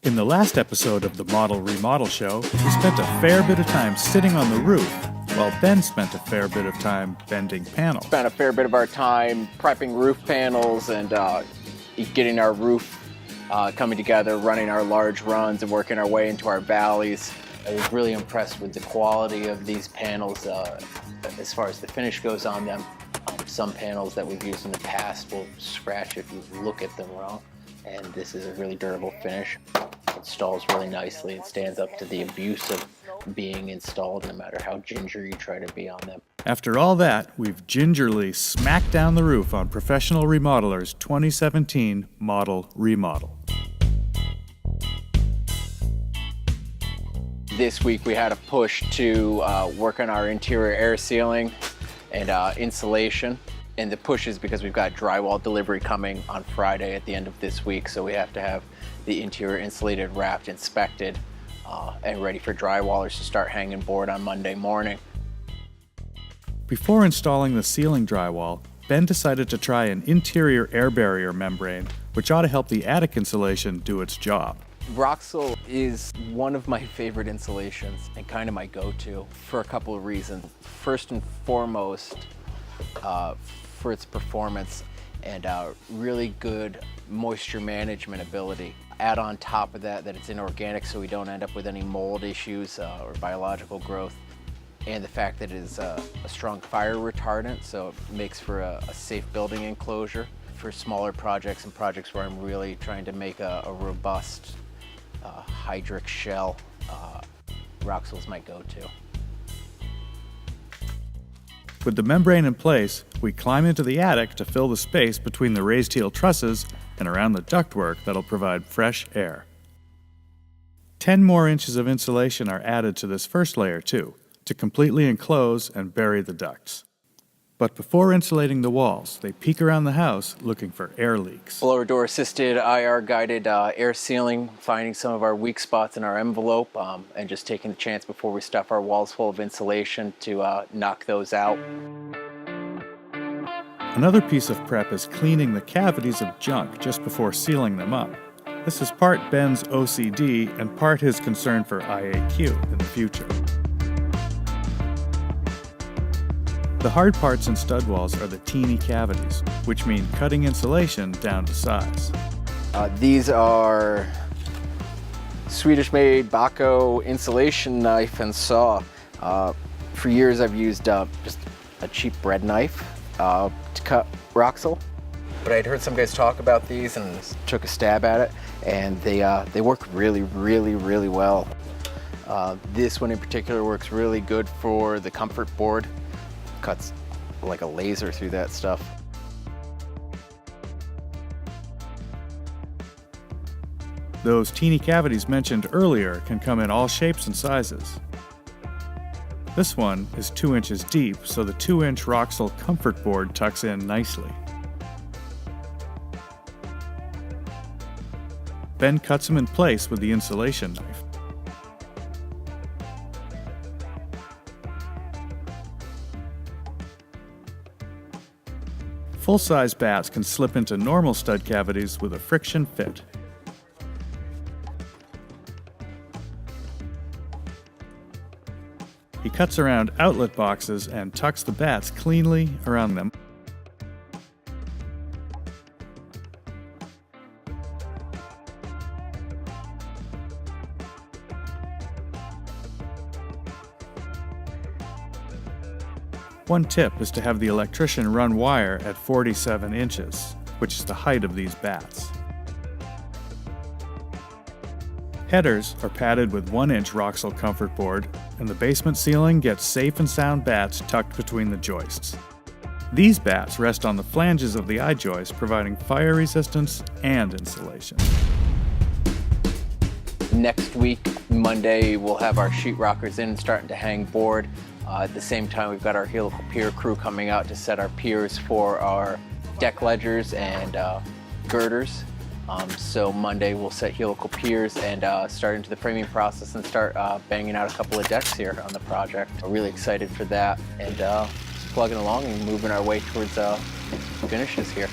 In the last episode of the Model Remodel Show, we spent a fair bit of time sitting on the roof, while Ben spent a fair bit of time bending panels. Spent a fair bit of our time prepping roof panels and getting our roof coming together, running our large runs and working our way into our valleys. I was really impressed with the quality of these panels as far as the finish goes on them. Some panels that we've used in the past will scratch if you look at them wrong, and this is a really durable finish. It installs really nicely and stands up to the abuse of being installed no matter how ginger you try to be on them. After all that, we've gingerly smacked down the roof on Professional Remodeler's 2017 Model Remodel. This week we had a push to work on our interior air sealing and insulation. And the push is because we've got drywall delivery coming on Friday at the end of this week, so we have to have the interior insulated, wrapped, inspected, and ready for drywallers to start hanging board on Monday morning. Before installing the ceiling drywall, Ben decided to try an interior air barrier membrane, which ought to help the attic insulation do its job. Roxul is one of my favorite insulations and kind of my go-to for a couple of reasons. First and foremost, for its performance and really good moisture management ability. Add on top of that it's inorganic, so we don't end up with any mold issues or biological growth. And the fact that it is a strong fire retardant, so it makes for a safe building enclosure for smaller projects and projects where I'm really trying to make a robust hydric shell. Roxul's my go-to. With the membrane in place, we climb into the attic to fill the space between the raised heel trusses and around the ductwork that'll provide fresh air. 10 more inches of insulation are added to this first layer too, to completely enclose and bury the ducts. But before insulating the walls, they peek around the house looking for air leaks. Blower door assisted IR guided air sealing, finding some of our weak spots in our envelope and just taking the chance before we stuff our walls full of insulation to knock those out. Another piece of prep is cleaning the cavities of junk just before sealing them up. This is part Ben's OCD and part his concern for IAQ in the future. The hard parts in stud walls are the teeny cavities, which mean cutting insulation down to size. These are Swedish-made Bahco insulation knife and saw. For years I've used just a cheap bread knife to cut Roxul. But I'd heard some guys talk about these and took a stab at it, and they work really, really, really well. This one in particular works really good for the comfort board. Cuts like a laser through that stuff. Those teeny cavities mentioned earlier can come in all shapes and sizes. This one is 2 inches deep, so the 2-inch Roxul comfort board tucks in nicely. Ben cuts them in place with the insulation knife. Full-size bats can slip into normal stud cavities with a friction fit. He cuts around outlet boxes and tucks the bats cleanly around them. One tip is to have the electrician run wire at 47 inches, which is the height of these bats. Headers are padded with 1-inch Roxul comfort board, and the basement ceiling gets safe and sound bats tucked between the joists. These bats rest on the flanges of the I-joist, providing fire resistance and insulation. Next week, Monday, we'll have our sheetrockers in and starting to hang board. At the same time, we've got our helical pier crew coming out to set our piers for our deck ledgers and girders. So Monday we'll set helical piers and start into the framing process and start banging out a couple of decks here on the project. We're really excited for that and just plugging along and moving our way towards finishes here.